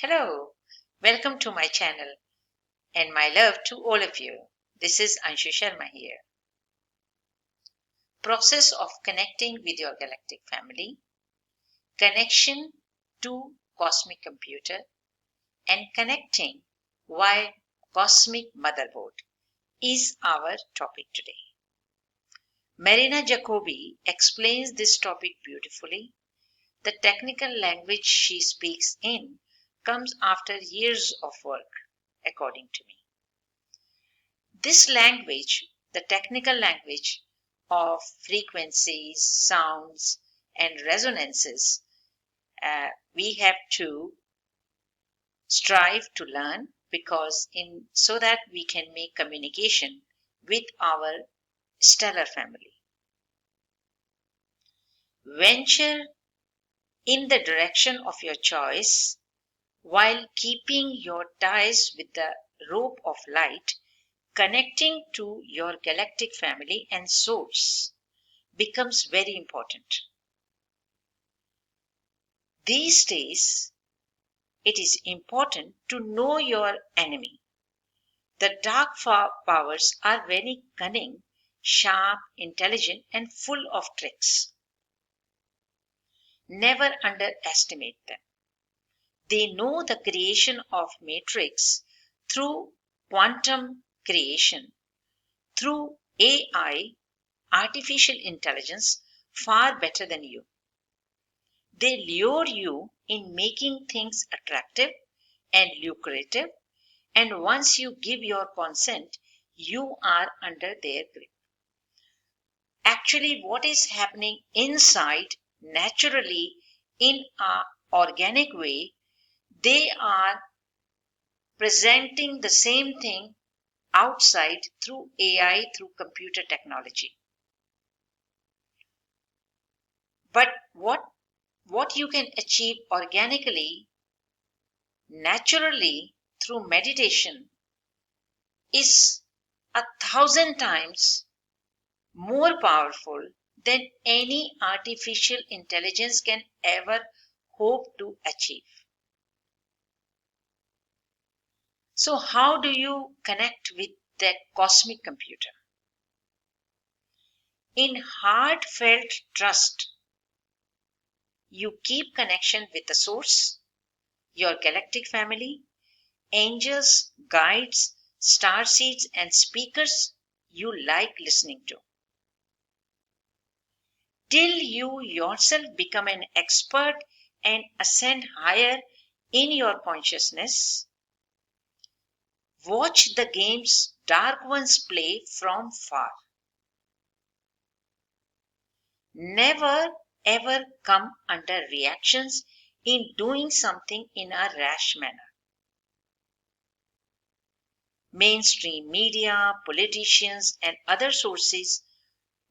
Hello, welcome to my channel and my love to all of you. This is Anshu Sharma here. Process of connecting with your galactic family, connection to cosmic computer and connecting via cosmic motherboard is our topic today. Marina Jacobi explains this topic beautifully. The technical language she speaks in comes after years of work, according to me. This language, the technical language of frequencies, sounds, and resonances, we have to strive to learn so that we can make communication with our stellar family. Venture in the direction of your choice while keeping your ties with the rope of light. Connecting to your galactic family and source becomes very important. These days, it is important to know your enemy. The dark powers are very cunning, sharp, intelligent, and full of tricks. Never underestimate them. They know the creation of matrix through quantum creation, through AI, artificial intelligence, far better than you. They lure you in making things attractive and lucrative, and once you give your consent, you are under their grip. Actually, what is happening inside naturally in an organic way, they are presenting the same thing outside through AI, through computer technology. But what you can achieve organically, naturally, through meditation is 1,000 times more powerful than any artificial intelligence can ever hope to achieve. So how do you connect with that cosmic computer? In heartfelt trust, you keep connection with the source, your galactic family, angels, guides, star seeds, and speakers you like listening to. Till you yourself become an expert and ascend higher in your consciousness. Watch the games dark ones play from far. Never ever come under reactions in doing something in a rash manner. Mainstream media, politicians, and other sources,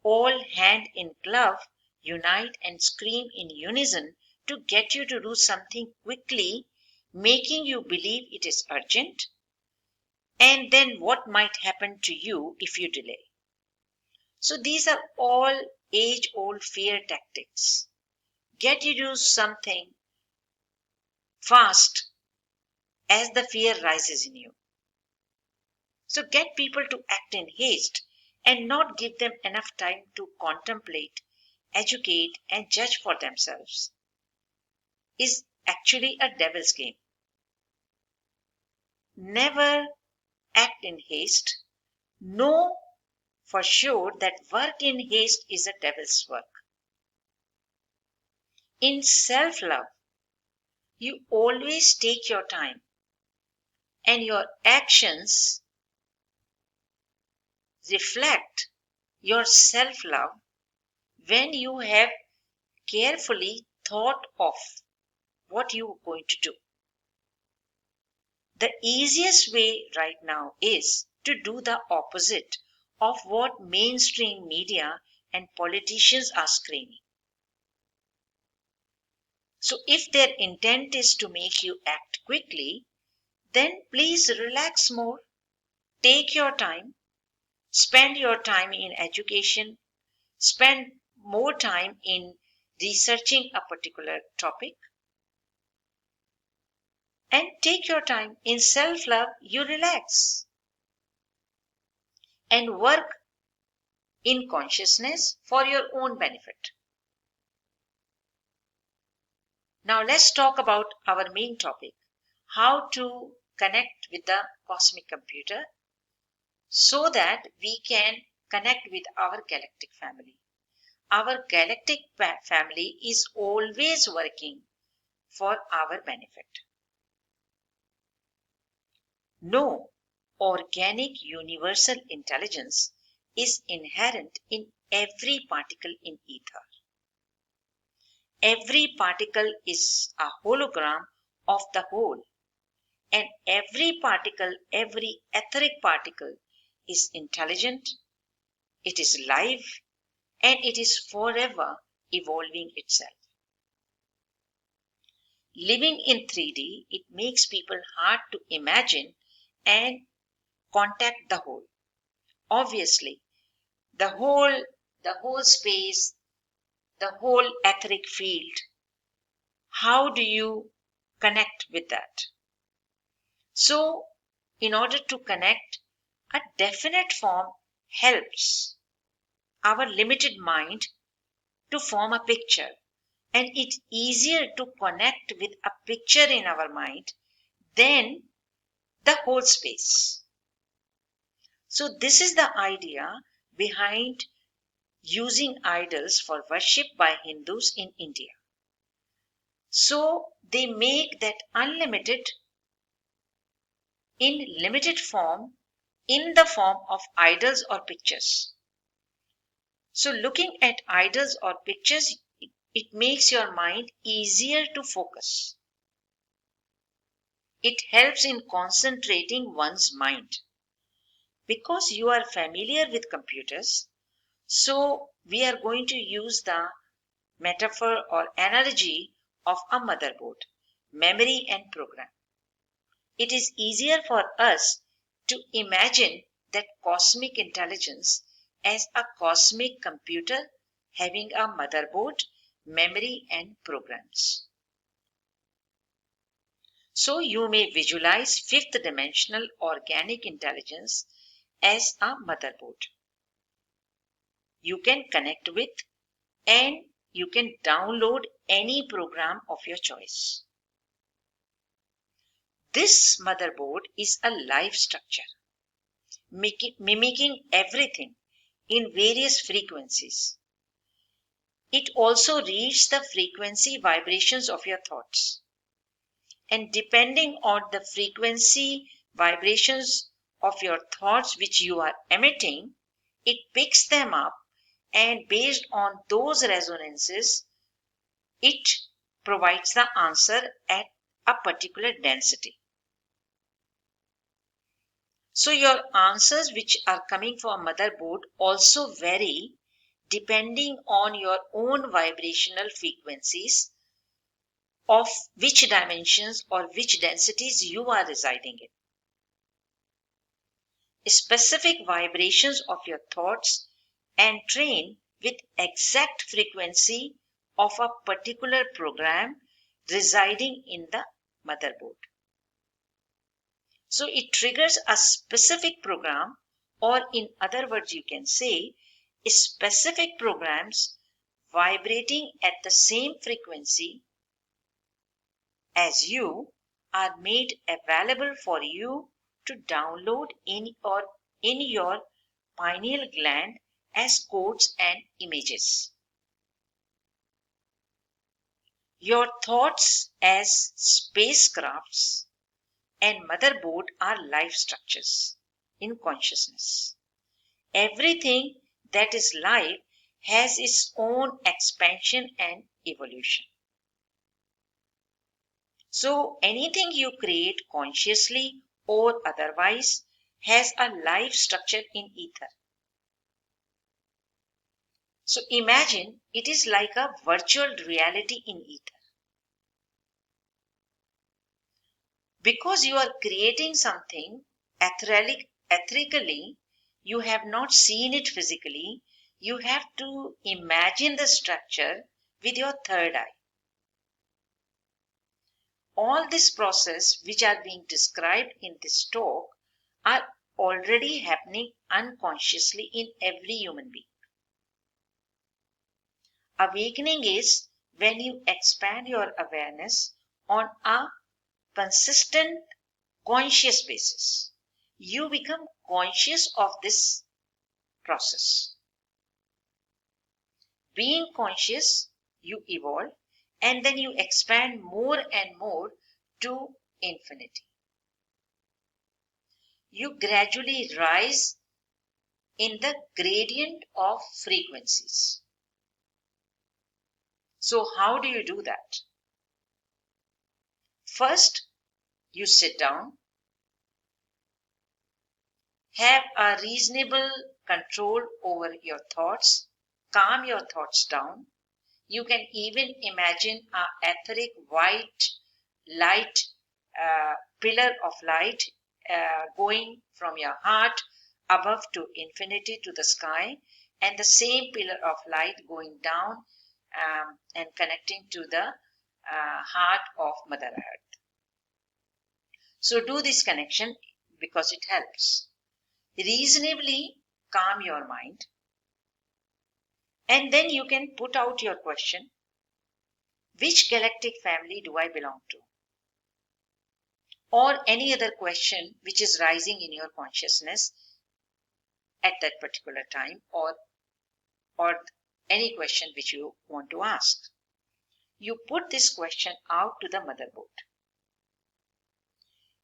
all hand in glove, unite and scream in unison to get you to do something quickly, making you believe it is urgent, and then what might happen to you if you delay. So these are all age-old fear tactics. Get you to do something fast as the fear rises in you. So get people to act in haste and not give them enough time to contemplate, educate, and judge for themselves is actually a devil's game. Never act in haste. Know for sure that work in haste is a devil's work. In self-love, you always take your time and your actions reflect your self-love when you have carefully thought of what you are going to do. The easiest way right now is to do the opposite of what mainstream media and politicians are screaming. So if their intent is to make you act quickly, then please relax more, take your time, spend your time in education, spend more time in researching a particular topic, And take your time. In self-love, you relax and work in consciousness for your own benefit. Now let's talk about our main topic, how to connect with the cosmic computer so that we can connect with our galactic family. Our galactic family is always working for our benefit. No, organic universal intelligence is inherent in every particle in ether. Every particle is a hologram of the whole, and every particle, every etheric particle is intelligent, it is live, and it is forever evolving itself. Living in 3D, it makes people hard to imagine and contact the whole. Obviously, the whole space, the whole etheric field, how do you connect with that? So, in order to connect, a definite form helps our limited mind to form a picture, and it's easier to connect with a picture in our mind than the whole space. So, this is the idea behind using idols for worship by Hindus in India. So, they make that unlimited in limited form in the form of idols or pictures. So, looking at idols or pictures, it makes your mind easier to focus. It helps in concentrating one's mind. Because you are familiar with computers, so we are going to use the metaphor or analogy of a motherboard, memory and program. It is easier for us to imagine that cosmic intelligence as a cosmic computer having a motherboard, memory and programs. So you may visualize fifth dimensional organic intelligence as a motherboard. You can connect with and you can download any program of your choice. This motherboard is a live structure, mimicking everything in various frequencies. It also reads the frequency vibrations of your thoughts. And depending on the frequency vibrations of your thoughts which you are emitting, it picks them up, and based on those resonances, it provides the answer at a particular density. So your answers which are coming from motherboard also vary depending on your own vibrational frequencies of which dimensions or which densities you are residing in. Specific vibrations of your thoughts and train with exact frequency of a particular program residing in the motherboard. So it triggers a specific program, or in other words, you can say specific programs vibrating at the same frequency as you are made available for you to download in your pineal gland as codes and images. Your thoughts as spacecrafts and motherboard are life structures in consciousness. Everything that is life has its own expansion and evolution. So anything you create consciously or otherwise has a life structure in ether. So imagine it is like a virtual reality in ether. Because you are creating something etherically, you have not seen it physically, you have to imagine the structure with your third eye. All this process which are being described in this talk are already happening unconsciously in every human being. Awakening is when you expand your awareness on a consistent conscious basis. You become conscious of this process. Being conscious, you evolve and then you expand more and more to infinity. You gradually rise in the gradient of frequencies. So, how do you do that? First, you sit down, have a reasonable control over your thoughts, calm your thoughts down. You can even imagine an etheric white light, pillar of light going from your heart above to infinity to the sky, and the same pillar of light going down and connecting to the heart of Mother Earth. So do this connection because it helps. Reasonably calm your mind, and then you can put out your question: which galactic family do I belong to? Or any other question which is rising in your consciousness at that particular time, or any question which you want to ask. You put this question out to the motherboard.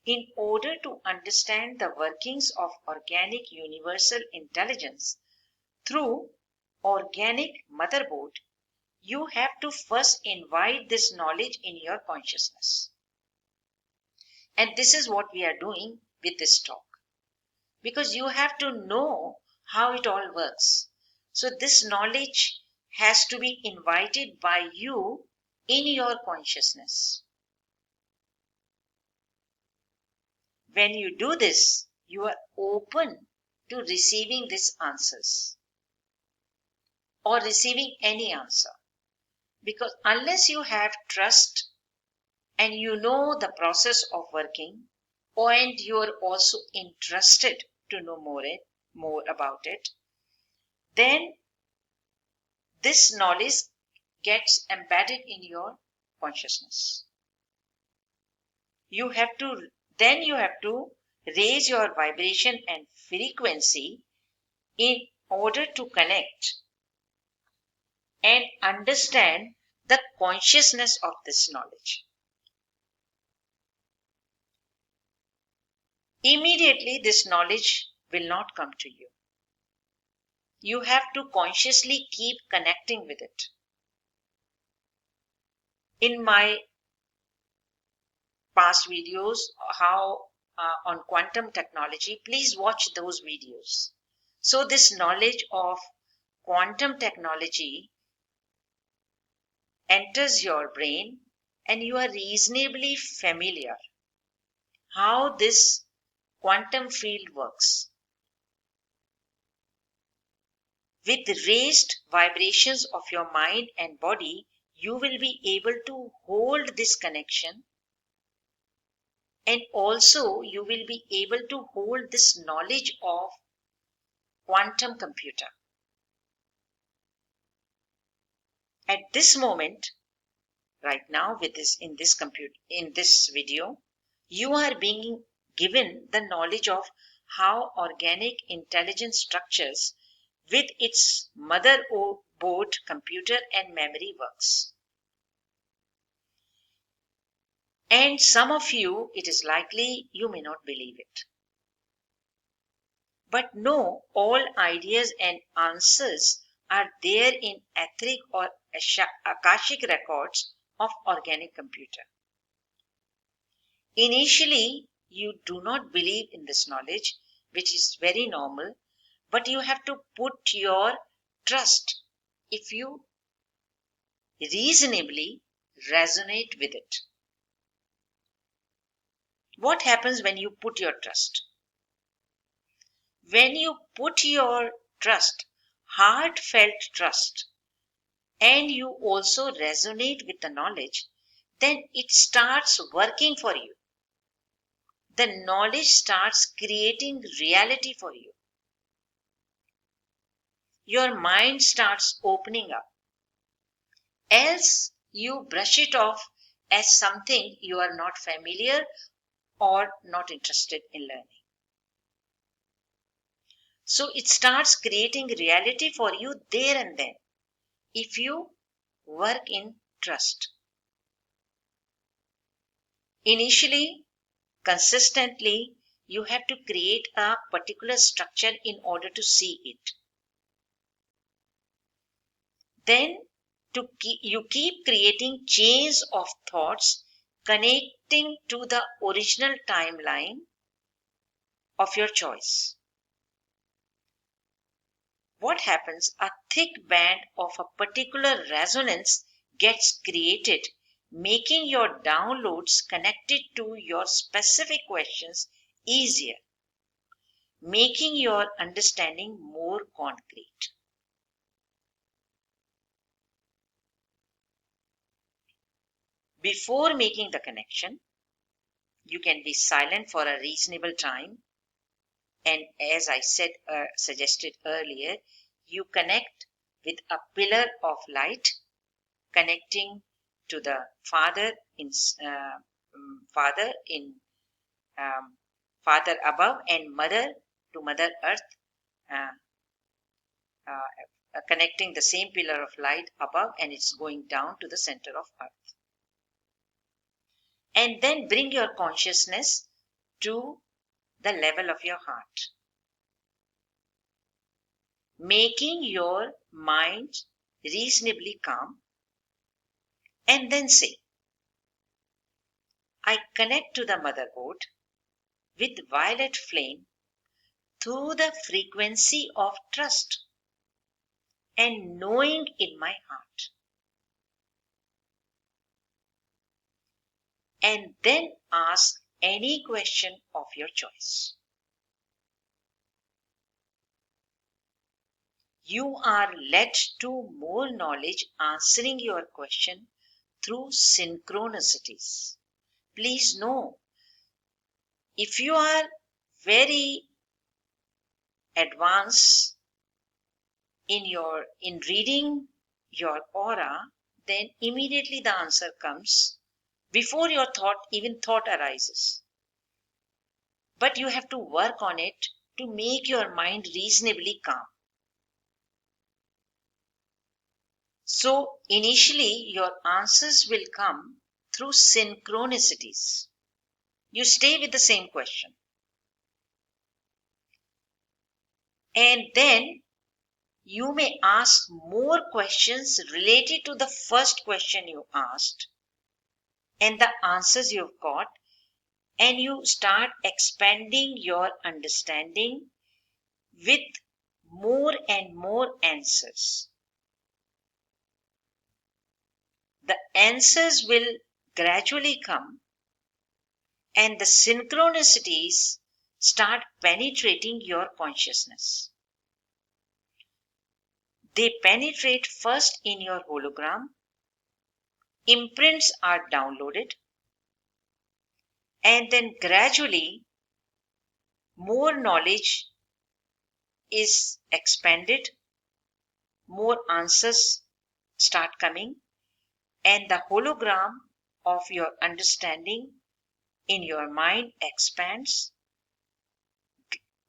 In order to understand the workings of organic universal intelligence through organic motherboard, you have to first invite this knowledge in your consciousness. And this is what we are doing with this talk, because you have to know how it all works. So this knowledge has to be invited by you in your consciousness. When you do this, you are open to receiving these answers or receiving any answer. Because unless you have trust and you know the process of working, and you are also interested to know more about it, then this knowledge gets embedded in your consciousness. You have to raise your vibration and frequency in order to connect and understand the consciousness of this knowledge. Immediately, this knowledge will not come to you. You have to consciously keep connecting with it. In my past videos, on quantum technology, please watch those videos. So this knowledge of quantum technology enters your brain and you are reasonably familiar how this quantum field works. With raised vibrations of your mind and body, you will be able to hold this connection, and also you will be able to hold this knowledge of quantum computer. At this moment, right now, in this video, you are being given the knowledge of how organic intelligence structures with its motherboard computer and memory works. And some of you, it is likely you may not believe it. But no, all ideas and answers are there in etheric or akashic records of organic computer. Initially, you do not believe in this knowledge, which is very normal, but you have to put your trust if you reasonably resonate with it. What happens when you put your trust? When you put your trust, heartfelt trust, and you also resonate with the knowledge, then it starts working for you. The knowledge starts creating reality for you. Your mind starts opening up. Else, you brush it off as something you are not familiar or not interested in learning. So it starts creating reality for you there and then if you work in trust. Initially, consistently, you have to create a particular structure in order to see it. Then you keep creating chains of thoughts connecting to the original timeline of your choice. What happens? A thick band of a particular resonance gets created, making your downloads connected to your specific questions easier, making your understanding more concrete. Before making the connection, you can be silent for a reasonable time. And as I suggested earlier, you connect with a pillar of light connecting to the Father in Father in Father above and Mother to Mother Earth, uh, connecting the same pillar of light above, and it's going down to the center of Earth. And then bring your consciousness to the level of your heart, making your mind reasonably calm, and then say, I connect to the motherboard with violet flame through the frequency of trust and knowing in my heart. And then ask any question of your choice. You are led to more knowledge answering your question through synchronicities. Please know, if you are very advanced in reading your aura, then immediately the answer comes before your thought arises. But you have to work on it to make your mind reasonably calm. So initially your answers will come through synchronicities. You stay with the same question. And then you may ask more questions related to the first question you asked and the answers you've got, and you start expanding your understanding with more and more answers. The answers will gradually come, and the synchronicities start penetrating your consciousness. They penetrate first in your hologram, imprints are downloaded, and then gradually more knowledge is expanded, more answers start coming, and the hologram of your understanding in your mind expands,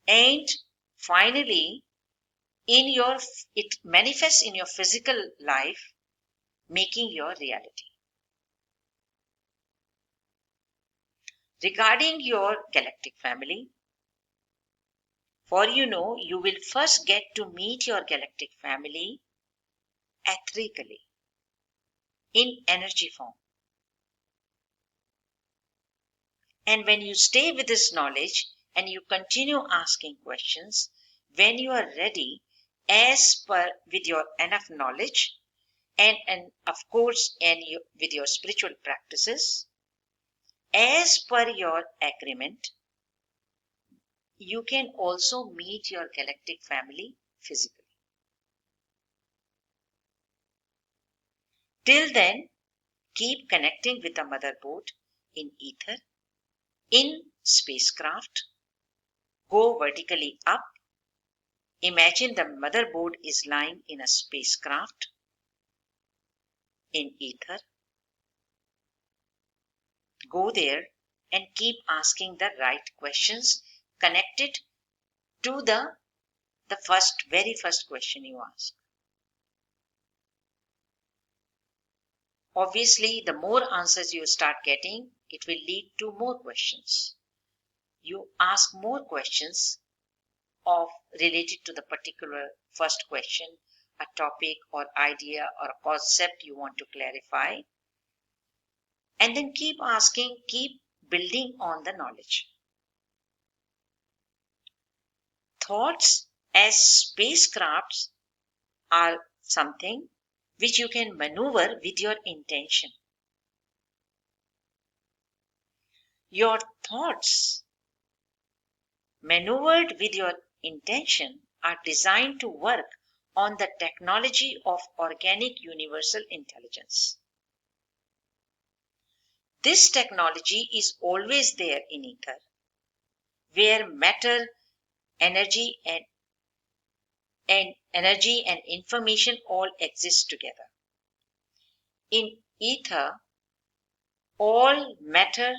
and finally it manifests in your physical life, making your reality. Regarding your galactic family, for you will first get to meet your galactic family etherically in energy form. And when you stay with this knowledge and you continue asking questions, when you are ready, as per with your enough knowledge and of course with your spiritual practices, as per your agreement, you can also meet your galactic family physically. Till then, keep connecting with the motherboard in ether, in spacecraft. Go vertically up. Imagine the motherboard is lying in a spacecraft in ether. Go there and keep asking the right questions connected to the very first question you ask. Obviously, the more answers you start getting, it will lead to more questions. You ask more questions related to the particular first question, a topic or idea or a concept you want to clarify, and then keep asking, keep building on the knowledge. Thoughts as spacecrafts are something which you can maneuver with your intention. Your thoughts maneuvered with your intention are designed to work on the technology of organic universal intelligence. This technology is always there in ether, where matter, energy and information all exist together. In ether, all matter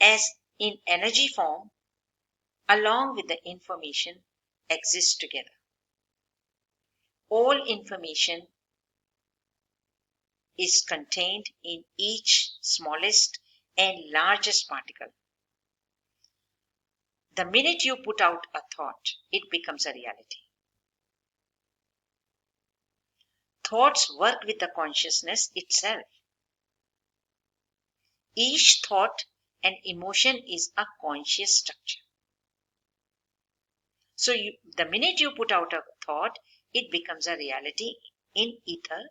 as in energy form along with the information exists together. All information is contained in each smallest and largest particle. The minute you put out a thought, it becomes a reality. Thoughts work with the consciousness itself. Each thought and emotion is a conscious structure. So the minute you put out a thought, it becomes a reality in ether.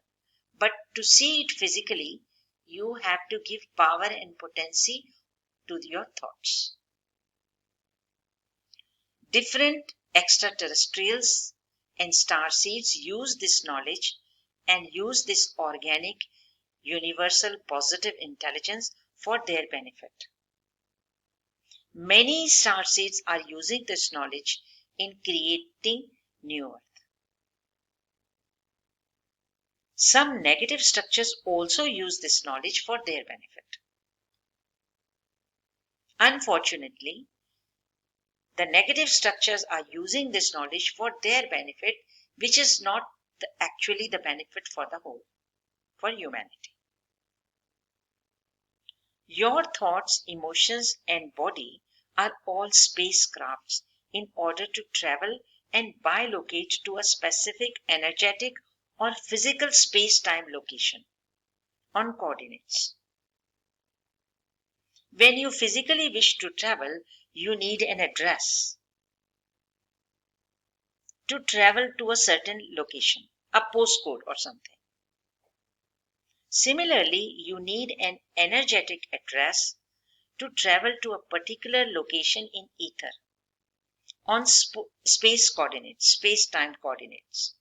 But to see it physically, you have to give power and potency to your thoughts. Different extraterrestrials and starseeds use this knowledge and use this organic, universal, positive intelligence for their benefit. Many starseeds are using this knowledge in creating new Earth. Some negative structures also use this knowledge for their benefit. Unfortunately, the negative structures are using this knowledge for their benefit, which is not actually the benefit for the whole, for humanity. Your thoughts, emotions, and body are all spacecrafts in order to travel and bilocate to a specific energetic or physical space-time location on coordinates. When you physically wish to travel, you need an address to travel to a certain location, a postcode or something. Similarly, you need an energetic address to travel to a particular location in ether on space coordinates, space-time coordinates.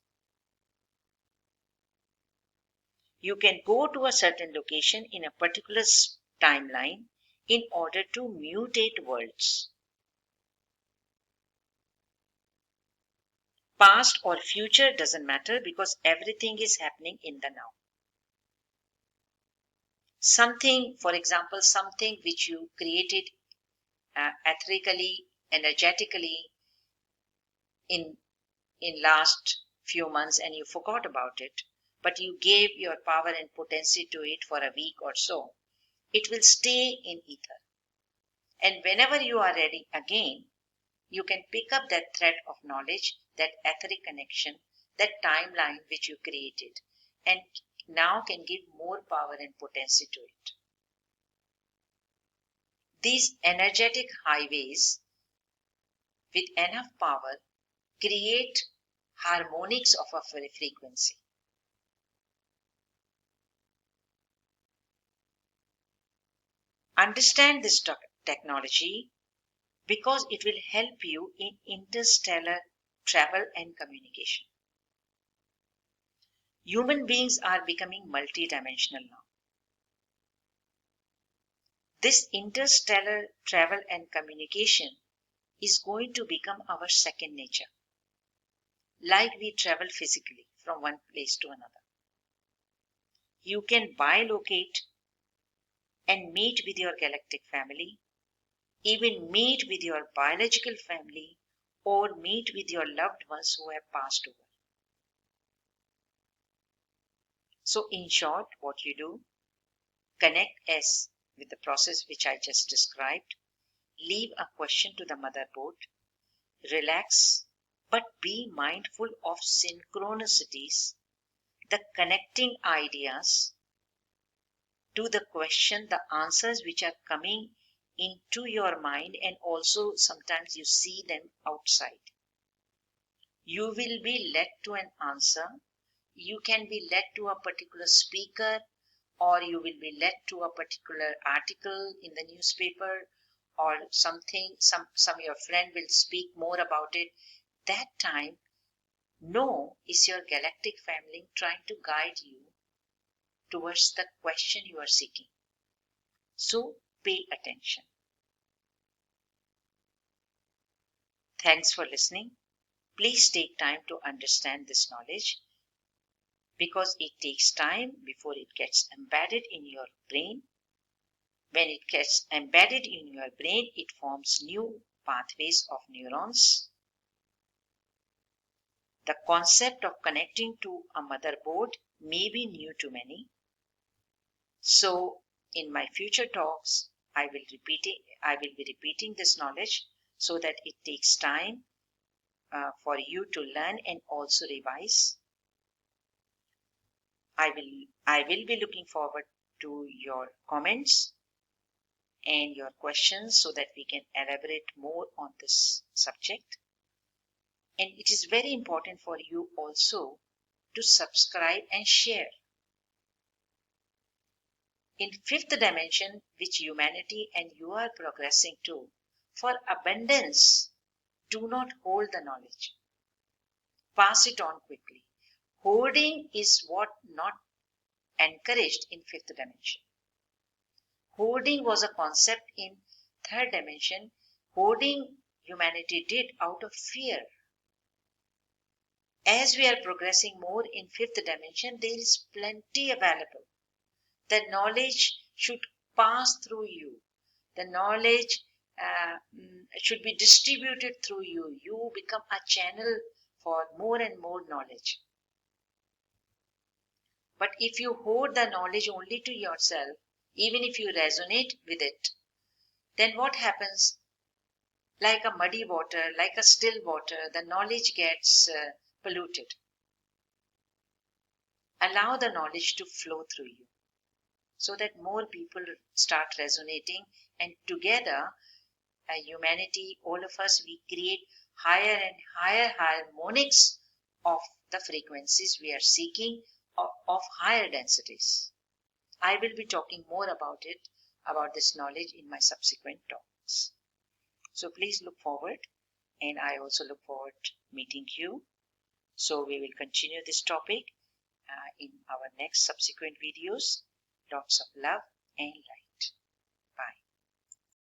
You can go to a certain location in a particular timeline in order to mutate worlds. Past or future doesn't matter because everything is happening in the now. Something, for example, something which you created etherically, energetically in last few months and you forgot about it, but you gave your power and potency to it for a week or so, it will stay in ether. And whenever you are ready again, you can pick up that thread of knowledge, that etheric connection, that timeline which you created, and now can give more power and potency to it. These energetic highways with enough power create harmonics of a frequency. Understand this technology because it will help you in interstellar travel and communication. Human beings are becoming multidimensional now. This interstellar travel and communication is going to become our second nature, like we travel physically from one place to another. You can bilocate and meet with your galactic family, even meet with your biological family, or meet with your loved ones who have passed over. So, in short, what you do, connect as with the process which I just described, leave a question to the motherboard, relax, but be mindful of synchronicities, the connecting ideas to the question, the answers which are coming into your mind, and also sometimes you see them outside. You will be led to an answer. You can be led to a particular speaker, or you will be led to a particular article in the newspaper, or something, some your friend will speak more about it. That time, no is your galactic family trying to guide you towards the question you are seeking. So pay attention. Thanks for listening. Please take time to understand this knowledge, because it takes time before it gets embedded in your brain. When it gets embedded in your brain, it forms new pathways of neurons. The concept of connecting to a motherboard may be new to many. So, in my future talks, I will be repeating this knowledge so that it takes time for you to learn and also revise. I will be looking forward to your comments and your questions so that we can elaborate more on this subject. And it is very important for you also to subscribe and share. In fifth dimension, which humanity and you are progressing to, for abundance, do not hold the knowledge. Pass it on quickly. Hoarding is what not encouraged in fifth dimension. Hoarding was a concept in third dimension. Hoarding humanity did out of fear. As we are progressing more in fifth dimension, there is plenty available. The knowledge should pass through you. The knowledge should be distributed through you. You become a channel for more and more knowledge. But if you hoard the knowledge only to yourself, even if you resonate with it, then what happens? Like a muddy water, like a still water, the knowledge gets polluted. Allow the knowledge to flow through you so that more people start resonating, and together, humanity, all of us, we create higher and higher harmonics of the frequencies we are seeking of higher densities. I will be talking more about it, about this knowledge in my subsequent talks. So please look forward, and I also look forward to meeting you. So we will continue this topic in our next subsequent videos. Lots of love and light.